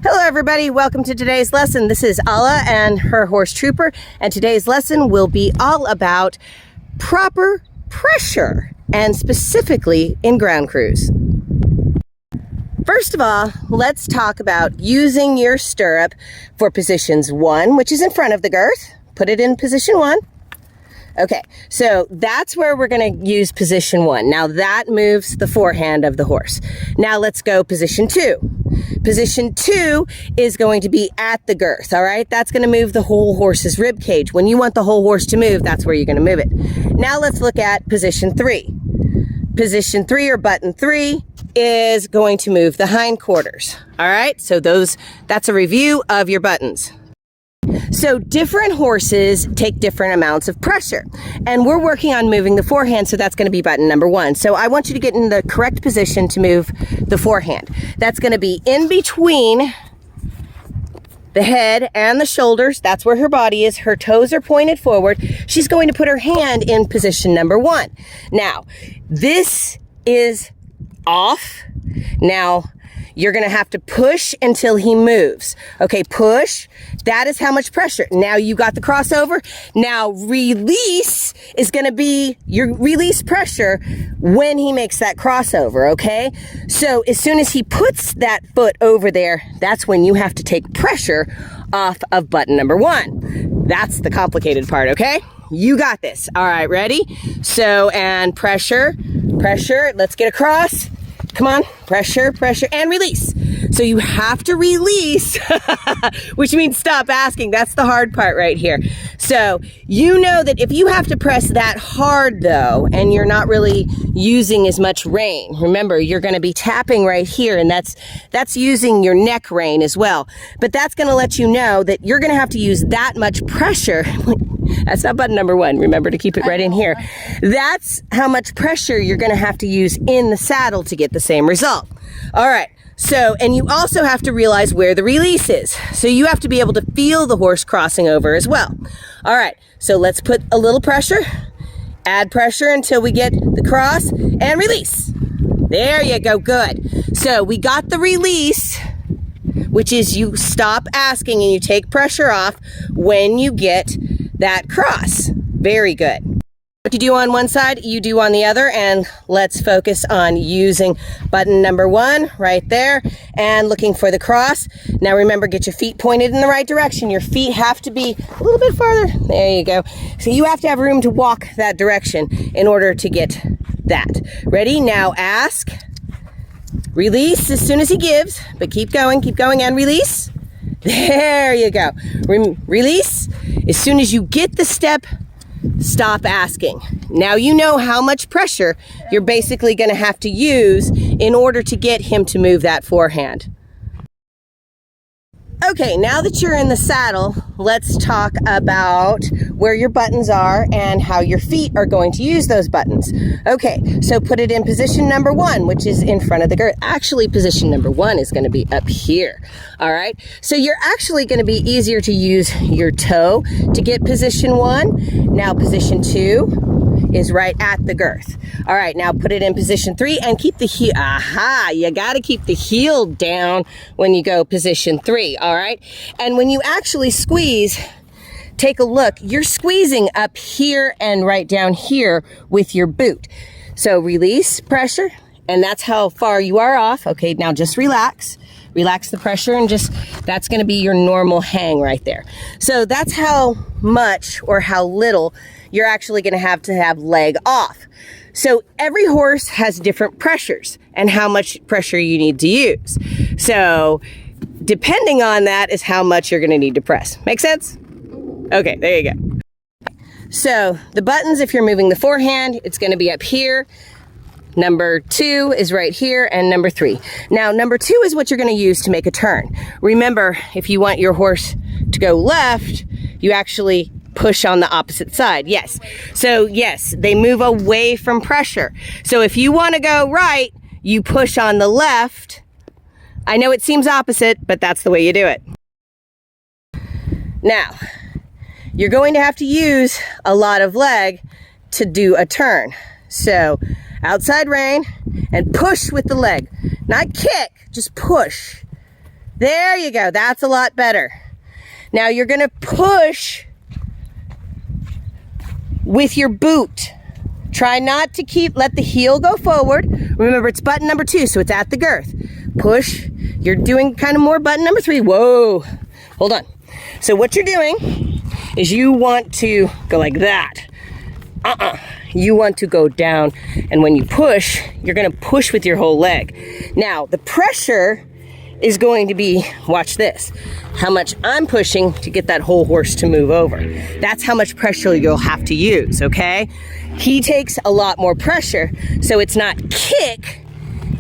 Hello everybody, welcome to today's lesson. This is Alla and her horse Trooper, and today's lesson will be all about proper pressure, and specifically in ground cruise. First of all, let's talk about using your stirrup for positions 1, which is in front of the girth. Put it in position 1. Okay, so that's where we're going to use position 1. Now that moves the forehand of the horse. Now let's go position 2. Position 2 is going to be at the girth, all right? That's going to move the whole horse's rib cage. When you want the whole horse to move, that's where you're going to move it. Now let's look at position 3. Position 3 or button 3 is going to move the hindquarters, all right? So that's a review of your buttons. So different horses take different amounts of pressure, and we're working on moving the forehand, so that's going to be button number 1. So I want you to get in the correct position to move the forehand. That's going to be in between the head and the shoulders. That's where her body is. Her toes are pointed forward. She's going to put her hand in position number 1. Now, this is off. Now, you're going to have to push until he moves. Okay, push. That is how much pressure. Now you got the crossover. Now release is going to be your release pressure when he makes that crossover, okay? So as soon as he puts that foot over there, that's when you have to take pressure off of button number 1. That's the complicated part, okay? You got this. All right, ready? So, and pressure. Let's get across. Come on, pressure, and release. So you have to release, which means stop asking. That's the hard part right here. So you know that if you have to press that hard though, and you're not really using as much rein, remember you're going to be tapping right here, and that's using your neck rein as well. But that's going to let you know that you're going to have to use that much pressure. That's not button number 1. Remember to keep it right in here. That's how much pressure you're going to have to use in the saddle to get the same result. All right. So, and you also have to realize where the release is. So you have to be able to feel the horse crossing over as well. All right. So let's put a little pressure, add pressure until we get the cross, and release. There you go. Good. So we got the release, which is you stop asking and you take pressure off when you get that cross. Very good. What you do on one side, you do on the other, and let's focus on using button number 1 right there and looking for the cross. Now remember, get your feet pointed in the right direction. Your feet have to be a little bit farther. There you go. So you have to have room to walk that direction in order to get that. Ready? Now ask. Release as soon as he gives, but keep going, and release. There you go. Release. As soon as you get the step, stop asking. Now you know how much pressure you're basically going to have to use in order to get him to move that forehand. Okay, now that you're in the saddle, let's talk about where your buttons are and how your feet are going to use those buttons. Okay, so put it in position number 1, which is in front of the girth. Actually, position number 1 is going to be up here. All right, so you're actually going to be easier to use your toe to get position 1. Now position 2 is right at the girth. All right, now put it in position 3 and keep the heel. Aha, you got to keep the heel down when you go position 3. All right, and when you actually squeeze, take a look. You're squeezing up here and right down here with your boot. So release pressure, and that's how far you are off. Okay, now just relax. Relax the pressure, and that's going to be your normal hang right there. So that's how much or how little you're actually going to have leg off. So every horse has different pressures and how much pressure you need to use. So depending on that is how much you're going to need to press. Make sense? Okay, there you go. So the buttons, if you're moving the forehand, it's going to be up here. Number 2 is right here, and number 3. Now, number 2 is what you're going to use to make a turn. Remember, if you want your horse to go left, you actually push on the opposite side. Yes. So yes, they move away from pressure. So if you want to go right, you push on the left. I know it seems opposite, but that's the way you do it. Now, you're going to have to use a lot of leg to do a turn. So outside rein and push with the leg. Not kick, just push. There you go. That's a lot better. Now you're going to push with your boot. Try not to let the heel go forward. Remember, it's button number 2, so it's at the girth. Push. You're doing kind of more button number 3. Whoa. Hold on. So what you're doing is you want to go like that. You want to go down, and when you push, you're going to push with your whole leg. Now, the pressure is going to be, watch this, how much I'm pushing to get that whole horse to move over. That's how much pressure you'll have to use, okay? He takes a lot more pressure, so it's not kick,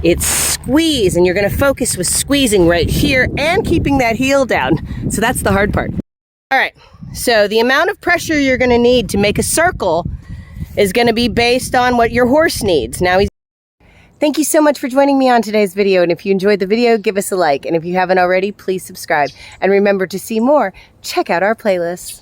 it's squeeze, and you're gonna focus with squeezing right here and keeping that heel down. So that's the hard part. All right, so the amount of pressure you're gonna need to make a circle is gonna be based on what your horse needs. Now Thank you so much for joining me on today's video, and if you enjoyed the video, give us a like, and if you haven't already, please subscribe. And remember, to see more, check out our playlists.